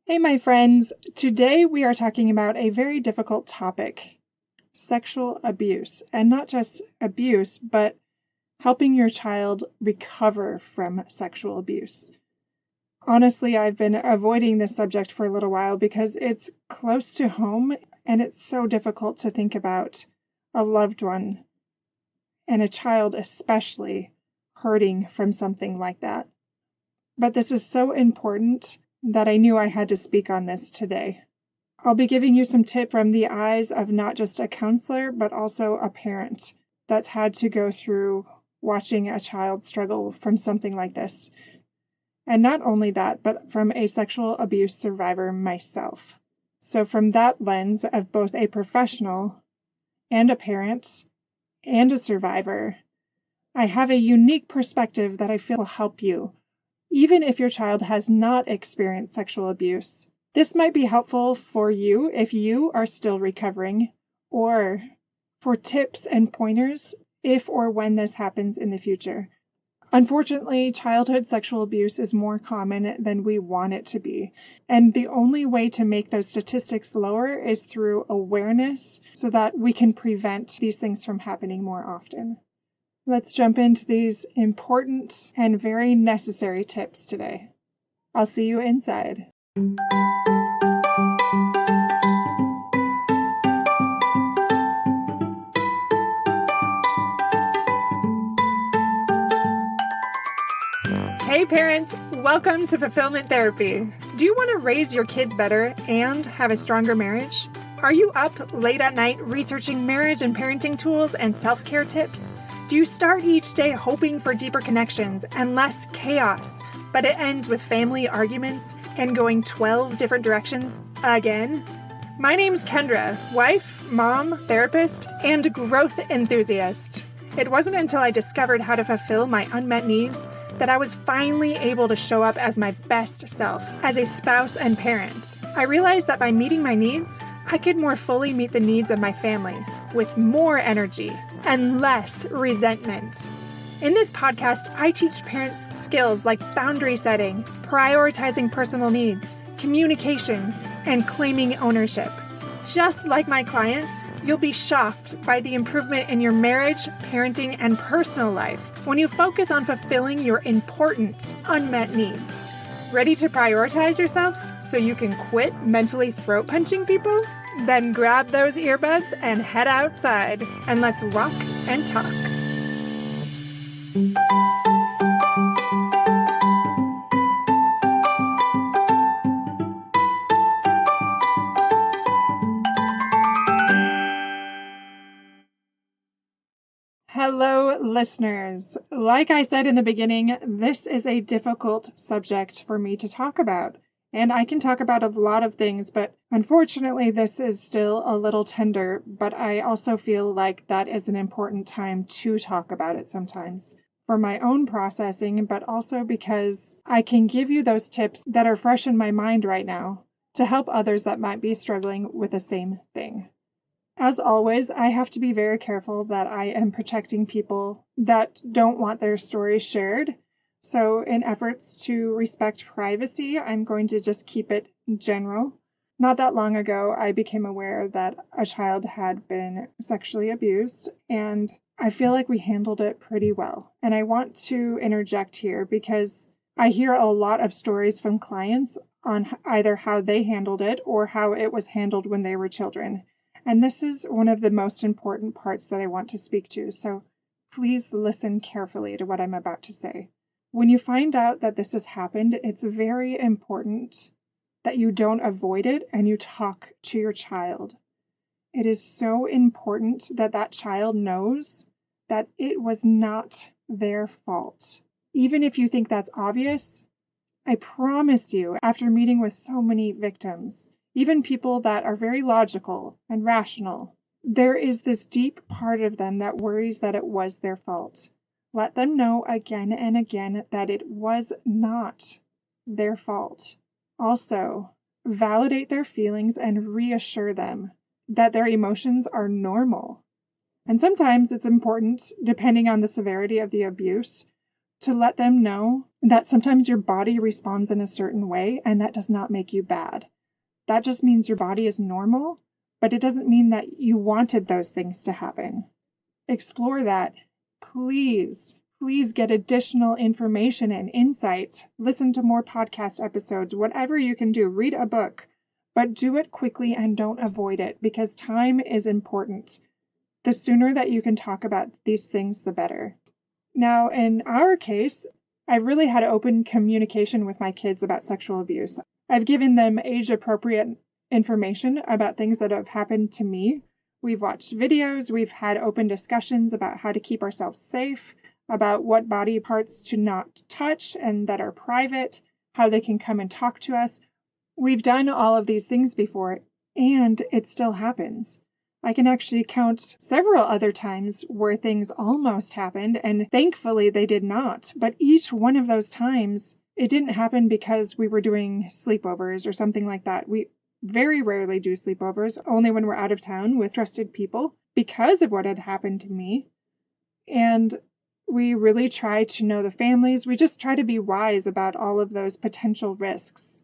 Hey, my friends. Today we are talking about a very difficult topic, sexual abuse. And not just abuse, but helping your child recover from sexual abuse. Honestly, I've been avoiding this subject for a little while because it's close to home and it's so difficult to think about a loved one, and a child especially, hurting from something like that. But this is so important that I knew I had to speak on this today. I'll be giving you some tips from the eyes of not just a counselor, but also a parent that's had to go through watching a child struggle from something like this. And not only that, but from a sexual abuse survivor myself. So from that lens of both a professional and a parent and a survivor, I have a unique perspective that I feel will help you, even if your child has not experienced sexual abuse. This might be helpful for you if you are still recovering, or for tips and pointers if or when this happens in the future. Unfortunately, childhood sexual abuse is more common than we want it to be, and the only way to make those statistics lower is through awareness so that we can prevent these things from happening more often. Let's jump into these important and very necessary tips today. I'll see you inside. Hey parents, welcome to Fulfillment Therapy. Do you want to raise your kids better and have a stronger marriage? Are you up late at night researching marriage and parenting tools and self-care tips? Do you start each day hoping for deeper connections and less chaos, but it ends with family arguments and going 12 different directions again? My name's Kendra, wife, mom, therapist, and growth enthusiast. It wasn't until I discovered how to fulfill my unmet needs that I was finally able to show up as my best self as a spouse and parent. I realized that by meeting my needs, I could more fully meet the needs of my family with more energy and less resentment. In this podcast, I teach parents skills like boundary setting, prioritizing personal needs, communication, and claiming ownership. Just like my clients, you'll be shocked by the improvement in your marriage, parenting, and personal life when you focus on fulfilling your important unmet needs. Ready to prioritize yourself so you can quit mentally throat punching people? Then grab those earbuds and head outside, and let's walk and talk. Hello, listeners. Like I said in the beginning, this is a difficult subject for me to talk about. And I can talk about a lot of things, but unfortunately, this is still a little tender. But I also feel like that is an important time to talk about it sometimes for my own processing, but also because I can give you those tips that are fresh in my mind right now to help others that might be struggling with the same thing. As always, I have to be very careful that I am protecting people that don't want their stories shared. So in efforts to respect privacy, I'm going to just keep it general. Not that long ago, I became aware that a child had been sexually abused, and I feel like we handled it pretty well. And I want to interject here because I hear a lot of stories from clients on either how they handled it or how it was handled when they were children. And this is one of the most important parts that I want to speak to. So please listen carefully to what I'm about to say. When you find out that this has happened, it's very important that you don't avoid it and you talk to your child. It is so important that that child knows that it was not their fault. Even if you think that's obvious, I promise you, after meeting with so many victims, even people that are very logical and rational, there is this deep part of them that worries that it was their fault. Let them know again and again that it was not their fault. Also, validate their feelings and reassure them that their emotions are normal. And sometimes it's important, depending on the severity of the abuse, to let them know that sometimes your body responds in a certain way, and that does not make you bad. That just means your body is normal, but it doesn't mean that you wanted those things to happen. Explore that. Please get additional information and insight. Listen to more podcast episodes, whatever you can do. Read a book, but do it quickly and don't avoid it, because time is important. The sooner that you can talk about these things, the better. Now, in our case, I've really had open communication with my kids about sexual abuse. I've given them age-appropriate information about things that have happened to me. We've watched videos, we've had open discussions about how to keep ourselves safe, about what body parts to not touch and that are private, how they can come and talk to us. We've done all of these things before, and it still happens. I can actually count several other times where things almost happened, and thankfully they did not. But each one of those times, it didn't happen because we were doing sleepovers or something like that. We very rarely do sleepovers, only when we're out of town with trusted people, because of what had happened to me. And we really try to know the families. We just try to be wise about all of those potential risks.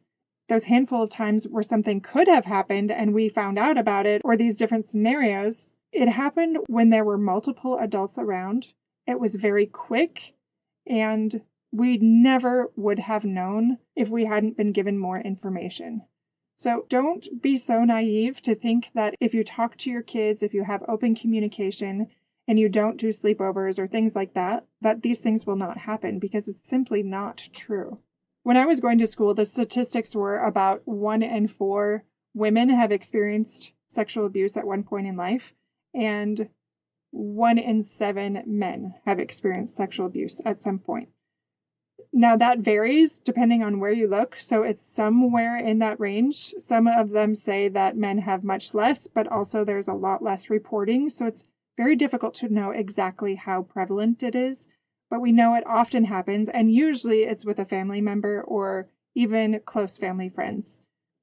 Those handful of times where something could have happened and we found out about it, or these different scenarios, it happened when there were multiple adults around. It was very quick, and we never would have known if we hadn't been given more information. So don't be so naive to think that if you talk to your kids, if you have open communication, and you don't do sleepovers or things like that, that these things will not happen, because it's simply not true. When I was going to school, the statistics were about 1 in 4 women have experienced sexual abuse at one point in life, and 1 in 7 men have experienced sexual abuse at some point. Now that varies depending on where you look, so it's somewhere in that range. Some of them say that men have much less, but also there's a lot less reporting, so it's very difficult to know exactly how prevalent it is. But we know it often happens, and usually it's with a family member or even close family friends.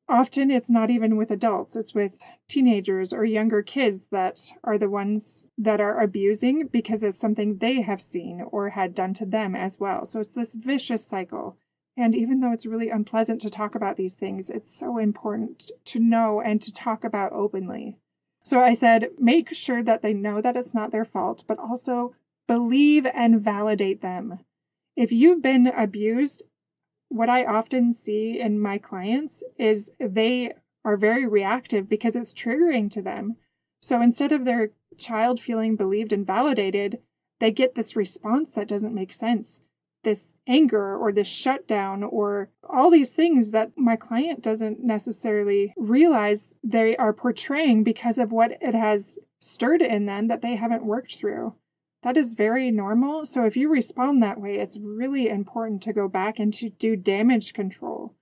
Often it's not even with adults, it's with teenagers or younger kids that are the ones that are abusing because of something they have seen or had done to them as well. So it's this vicious cycle. And even though it's really unpleasant to talk about these things, it's so important to know and to talk about openly. So I said, make sure that they know that it's not their fault, but also believe and validate them. If you've been abused, what I often see in my clients is they are very reactive because it's triggering to them. So instead of their child feeling believed and validated, they get this response that doesn't make sense. This anger or this shutdown or all these things that my client doesn't necessarily realize they are portraying because of what it has stirred in them that they haven't worked through. That is very normal. So if you respond that way, it's really important to go back and to do damage control.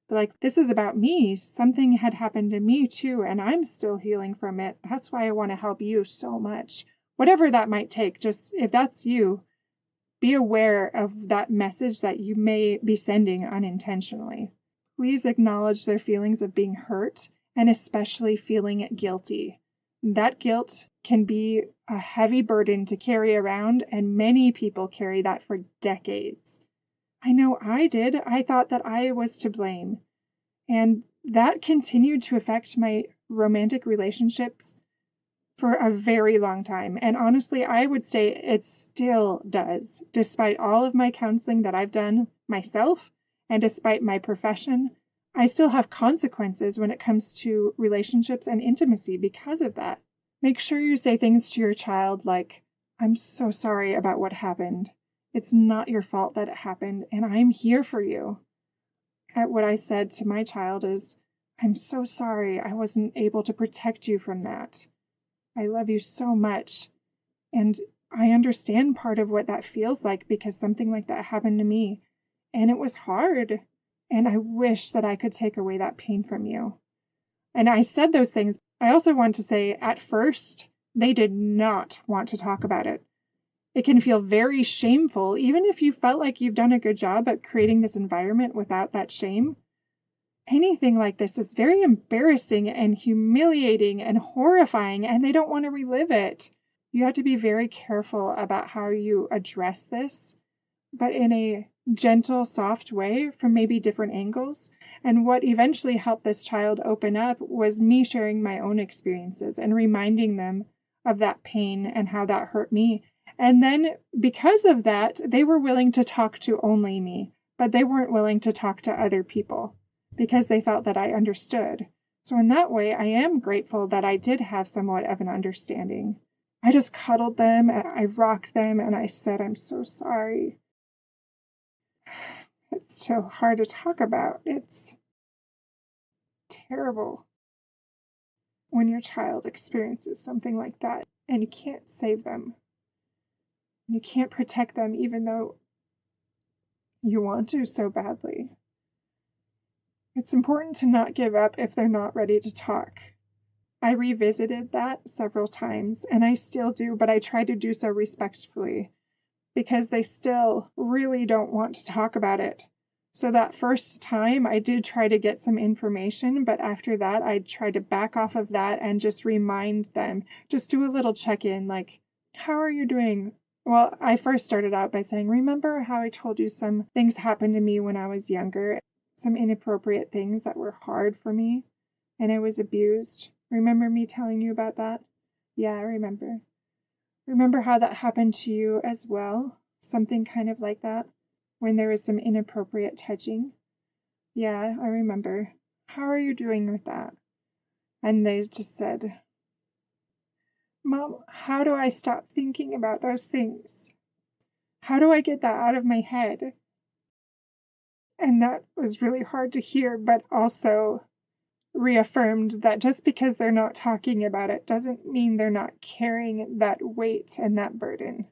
But like, this is about me. Something had happened to me too, and I'm still healing from it. That's why I want to help you so much. Whatever that might take, just if that's you, be aware of that message that you may be sending unintentionally. Please acknowledge their feelings of being hurt and especially feeling guilty. That guilt can be a heavy burden to carry around, and many people carry that for decades. I know I did. I thought that I was to blame. And that continued to affect my romantic relationships for a very long time. And honestly, I would say it still does, despite all of my counseling that I've done myself, and despite my profession. I still have consequences when it comes to relationships and intimacy because of that. Make sure you say things to your child like, I'm so sorry about what happened. It's not your fault that it happened, and I'm here for you. What I said to my child is, I'm so sorry I wasn't able to protect you from that. I love you so much, and I understand part of what that feels like because something like that happened to me, and it was hard, and I wish that I could take away that pain from you. And I said those things. I also want to say, at first, they did not want to talk about it. It can feel very shameful, even if you felt like you've done a good job at creating this environment without that shame. Anything like this is very embarrassing and humiliating and horrifying, and they don't want to relive it. You have to be very careful about how you address this. but in a gentle, soft way from maybe different angles. And what eventually helped this child open up was me sharing my own experiences and reminding them of that pain and how that hurt me. And then because of that, they were willing to talk to only me, but they weren't willing to talk to other people because they felt that I understood. So in that way, I am grateful that I did have somewhat of an understanding. I just cuddled them, and I rocked them, and I said, I'm so sorry. It's so hard to talk about. It's terrible when your child experiences something like that and you can't save them. You can't protect them even though you want to so badly. It's important to not give up if they're not ready to talk. I revisited that several times, and I still do, but I try to do so respectfully because they still really don't want to talk about it. So that first time I did try to get some information, but after that I tried to back off of that and just remind them, just do a little check-in, like, how are you doing? Well, I first started out by saying, remember how I told you some things happened to me when I was younger, some inappropriate things that were hard for me, and I was abused? Remember me telling you about that? Yeah, I remember. Remember how that happened to you as well? Something kind of like that? When there was some inappropriate touching? Yeah, I remember. How are you doing with that? And they just said, Mom, how do I stop thinking about those things? How do I get that out of my head? And that was really hard to hear, but also reaffirmed that just because they're not talking about it doesn't mean they're not carrying that weight and that burden.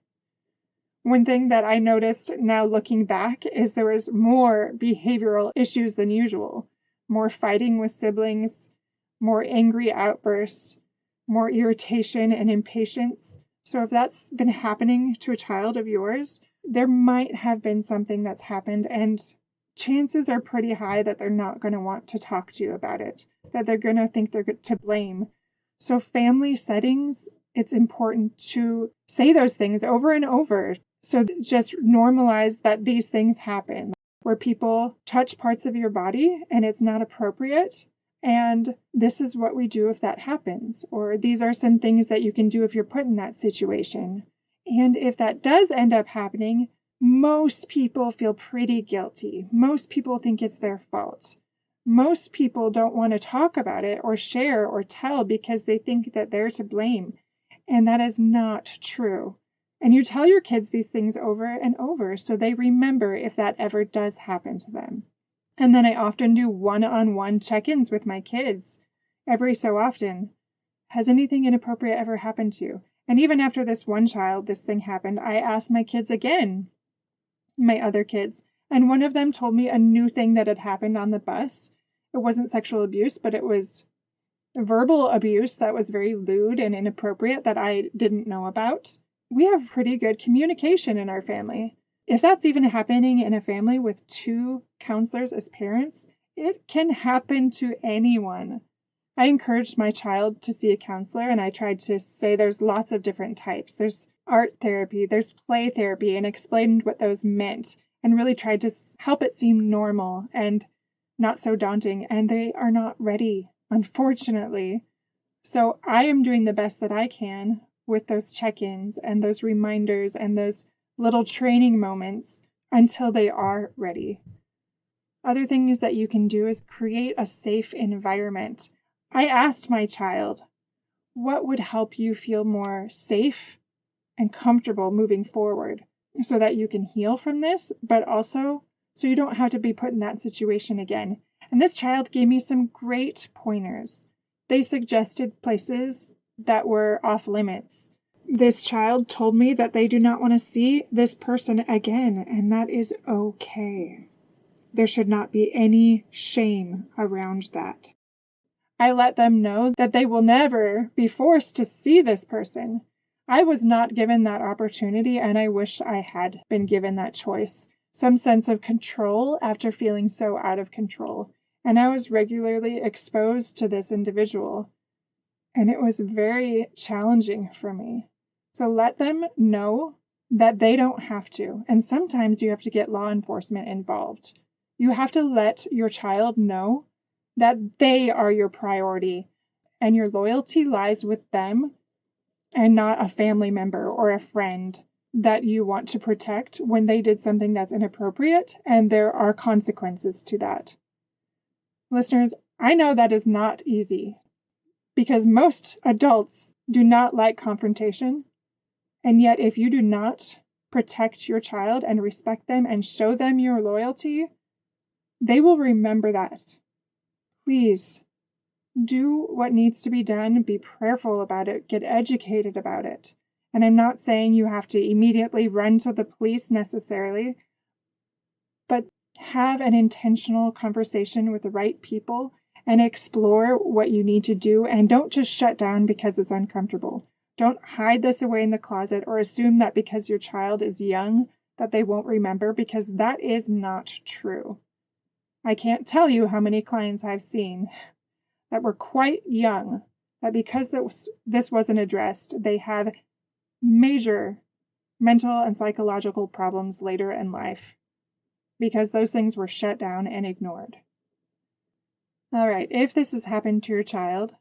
One thing that I noticed now looking back is there was more behavioral issues than usual. More fighting with siblings, more angry outbursts, more irritation and impatience. So if that's been happening to a child of yours, there might have been something that's happened, and chances are pretty high that they're not going to want to talk to you about it, that they're going to think they're to blame. So family settings, it's important to say those things over and over. So just normalize that these things happen, where people touch parts of your body and it's not appropriate. And this is what we do if that happens. Or these are some things that you can do if you're put in that situation. And if that does end up happening, most people feel pretty guilty. Most people think it's their fault. Most people don't want to talk about it or share or tell because they think that they're to blame. And that is not true. And you tell your kids these things over and over so they remember if that ever does happen to them. And then I often do one-on-one check-ins with my kids every so often. Has anything inappropriate ever happened to you? And even after this one child, this thing happened, I asked my kids again, my other kids, and one of them told me a new thing that had happened on the bus. It wasn't sexual abuse, but it was verbal abuse that was very lewd and inappropriate that I didn't know about. We have pretty good communication in our family. If that's even happening in a family with 2 counselors as parents, it can happen to anyone. I encouraged my child to see a counselor, and I tried to say there's lots of different types. There's art therapy, there's play therapy, and explained what those meant, and really tried to help it seem normal and not so daunting. And they are not ready, unfortunately. So I am doing the best that I can with those check-ins and those reminders and those little training moments until they are ready. Other things that you can do is create a safe environment. I asked my child, what would help you feel more safe and comfortable moving forward so that you can heal from this, but also so you don't have to be put in that situation again. And this child gave me some great pointers. They suggested places that were off limits. This child told me that they do not want to see this person again, and that is okay. There should not be any shame around that. I let them know that they will never be forced to see this person. I was not given that opportunity, and I wish I had been given that choice. Some sense of control after feeling so out of control. And I was regularly exposed to this individual. And it was very challenging for me. So let them know that they don't have to. And sometimes you have to get law enforcement involved. You have to let your child know that they are your priority and your loyalty lies with them and not a family member or a friend that you want to protect when they did something that's inappropriate, and there are consequences to that. Listeners, I know that is not easy because most adults do not like confrontation. And yet, if you do not protect your child and respect them and show them your loyalty, they will remember that. Please do what needs to be done. Be prayerful about it. Get educated about it. And I'm not saying you have to immediately run to the police necessarily, but have an intentional conversation with the right people and explore what you need to do. And don't just shut down because it's uncomfortable. Don't hide this away in the closet or assume that because your child is young that they won't remember, because that is not true. I can't tell you how many clients I've seen that were quite young, that because this wasn't addressed, they have major mental and psychological problems later in life because those things were shut down and ignored. All right, if this has happened to your child,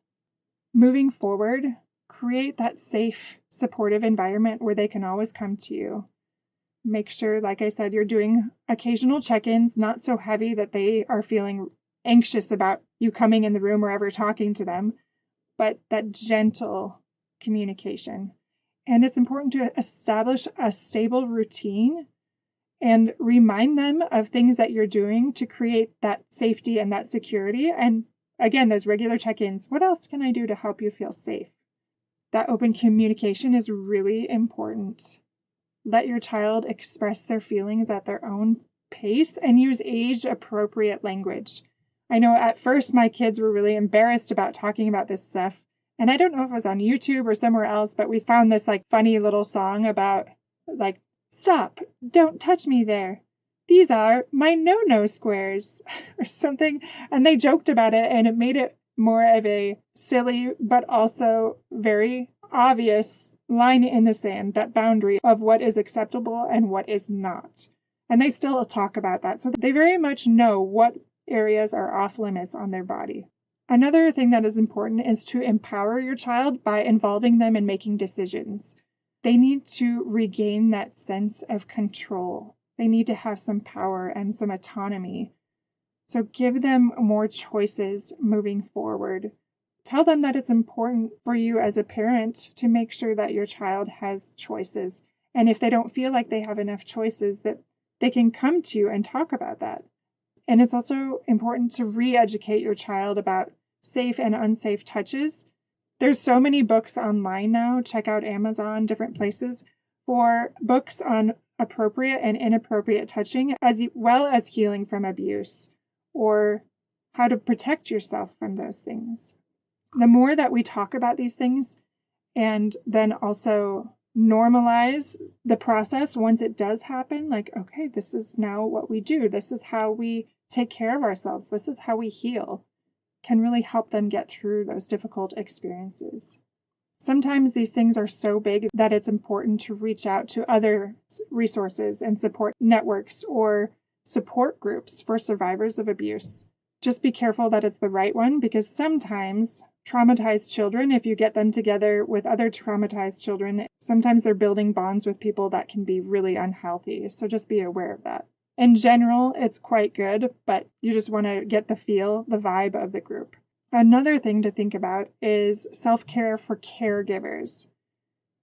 moving forward, create that safe, supportive environment where they can always come to you. Make sure, like I said, you're doing occasional check-ins, not so heavy that they are feeling anxious about you coming in the room or ever talking to them, but that gentle communication. And it's important to establish a stable routine and remind them of things that you're doing to create that safety and that security. And again, those regular check-ins. What else can I do to help you feel safe? That open communication is really important. Let your child express their feelings at their own pace and use age-appropriate language. I know at first my kids were really embarrassed about talking about this stuff. And I don't know if it was on YouTube or somewhere else, but we found this funny little song about stop, don't touch me there. These are my no-no squares or something. And they joked about it, and it made it more of a silly, but also very obvious line in the sand, that boundary of what is acceptable and what is not. And they still talk about that. So they very much know what areas are off limits on their body. Another thing that is important is to empower your child by involving them in making decisions. They need to regain that sense of control. They need to have some power and some autonomy. So give them more choices moving forward. Tell them that it's important for you as a parent to make sure that your child has choices. And if they don't feel like they have enough choices, that they can come to you and talk about that. And it's also important to re-educate your child about safe and unsafe touches. There's so many books online now. Check out Amazon, different places, for books on appropriate and inappropriate touching, as well as healing from abuse, or how to protect yourself from those things. The more that we talk about these things and then also normalize the process once it does happen, okay, this is now what we do. This is how we take care of ourselves. This is how we heal, can really help them get through those difficult experiences. Sometimes these things are so big that it's important to reach out to other resources and support networks or support groups for survivors of abuse. Just be careful that it's the right one, because sometimes traumatized children, if you get them together with other traumatized children, sometimes they're building bonds with people that can be really unhealthy. So just be aware of that. In general, it's quite good, but you just want to get the feel, the vibe of the group. Another thing to think about is self-care for caregivers.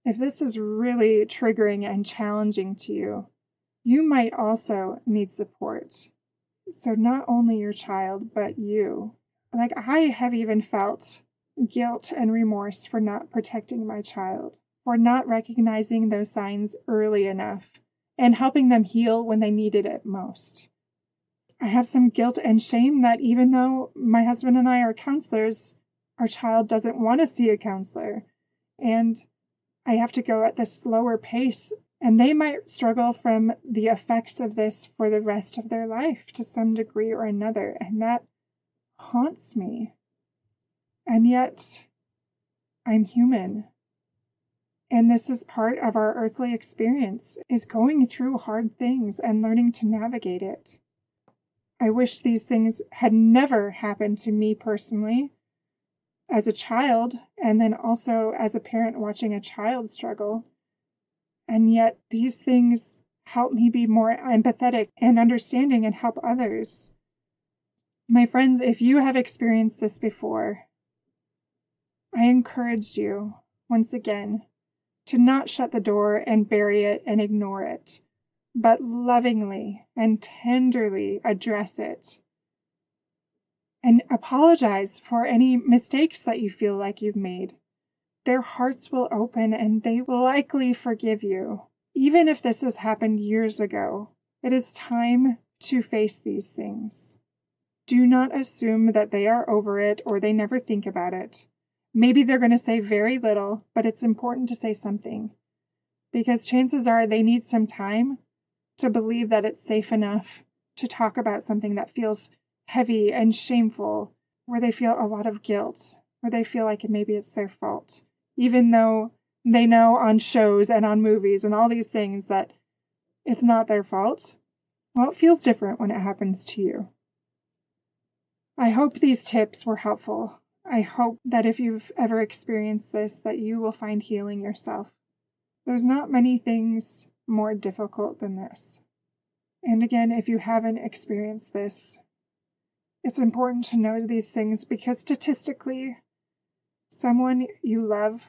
If this is really triggering and challenging to you, you might also need support. So not only your child, but you. I have even felt guilt and remorse for not protecting my child, for not recognizing those signs early enough and helping them heal when they needed it most. I have some guilt and shame that even though my husband and I are counselors, our child doesn't want to see a counselor. And I have to go at this slower pace, and they might struggle from the effects of this for the rest of their life to some degree or another. And that haunts me. And yet, I'm human. And this is part of our earthly experience, is going through hard things and learning to navigate it. I wish these things had never happened to me personally as a child, and then also as a parent watching a child struggle. And yet these things help me be more empathetic and understanding and help others. My friends, if you have experienced this before, I encourage you, once again, to not shut the door and bury it and ignore it, but lovingly and tenderly address it. And apologize for any mistakes that you feel like you've made. Their hearts will open and they will likely forgive you. Even if this has happened years ago, it is time to face these things. Do not assume that they are over it or they never think about it. Maybe they're going to say very little, but it's important to say something. Because chances are they need some time to believe that it's safe enough to talk about something that feels heavy and shameful, where they feel a lot of guilt, where they feel like maybe it's their fault, even though they know on shows and on movies and all these things that it's not their fault. Well, it feels different when it happens to you. I hope these tips were helpful. I hope that if you've ever experienced this, that you will find healing yourself. There's not many things more difficult than this. And again, if you haven't experienced this, it's important to know these things because statistically, someone you love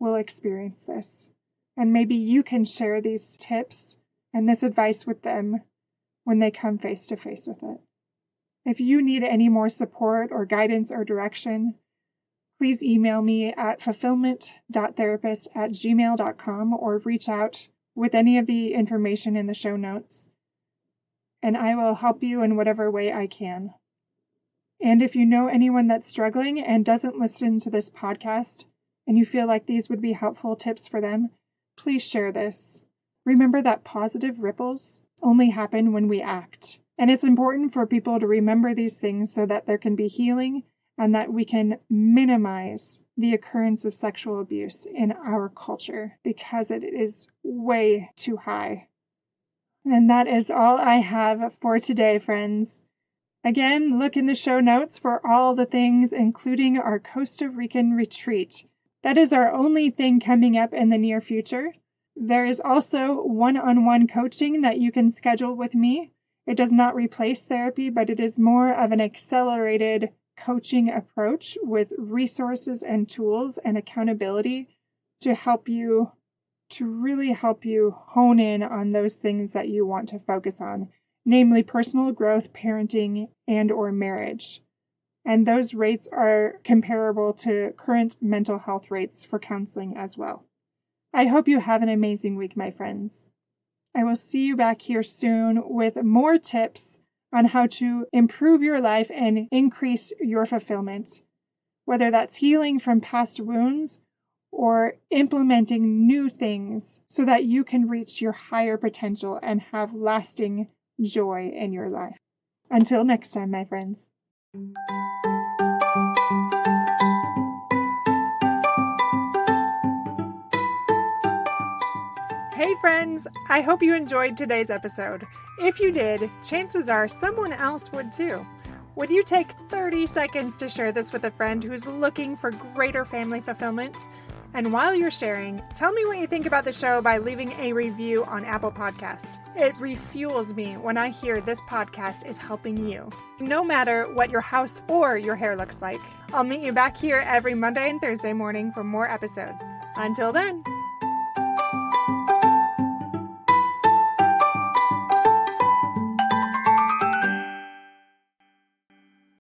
will experience this. And maybe you can share these tips and this advice with them when they come face to face with it. If you need any more support or guidance or direction, please email me at fulfillment.therapist@gmail.com or reach out with any of the information in the show notes, and I will help you in whatever way I can. And if you know anyone that's struggling and doesn't listen to this podcast, and you feel like these would be helpful tips for them, please share this. Remember that positive ripples only happen when we act. And it's important for people to remember these things so that there can be healing and that we can minimize the occurrence of sexual abuse in our culture because it is way too high. And that is all I have for today, friends. Again, look in the show notes for all the things, including our Costa Rican retreat. That is our only thing coming up in the near future. There is also one-on-one coaching that you can schedule with me. It does not replace therapy, but it is more of an accelerated coaching approach with resources and tools and accountability to really help you hone in on those things that you want to focus on, namely personal growth, parenting, and or marriage. And those rates are comparable to current mental health rates for counseling as well. I hope you have an amazing week, my friends. I will see you back here soon with more tips on how to improve your life and increase your fulfillment, whether that's healing from past wounds or implementing new things so that you can reach your higher potential and have lasting joy in your life. Until next time, my friends. Hey friends, I hope you enjoyed today's episode. If you did, chances are someone else would too. Would you take 30 seconds to share this with a friend who's looking for greater family fulfillment? And while you're sharing, tell me what you think about the show by leaving a review on Apple Podcasts. It refuels me when I hear this podcast is helping you, no matter what your house or your hair looks like. I'll meet you back here every Monday and Thursday morning for more episodes. Until then.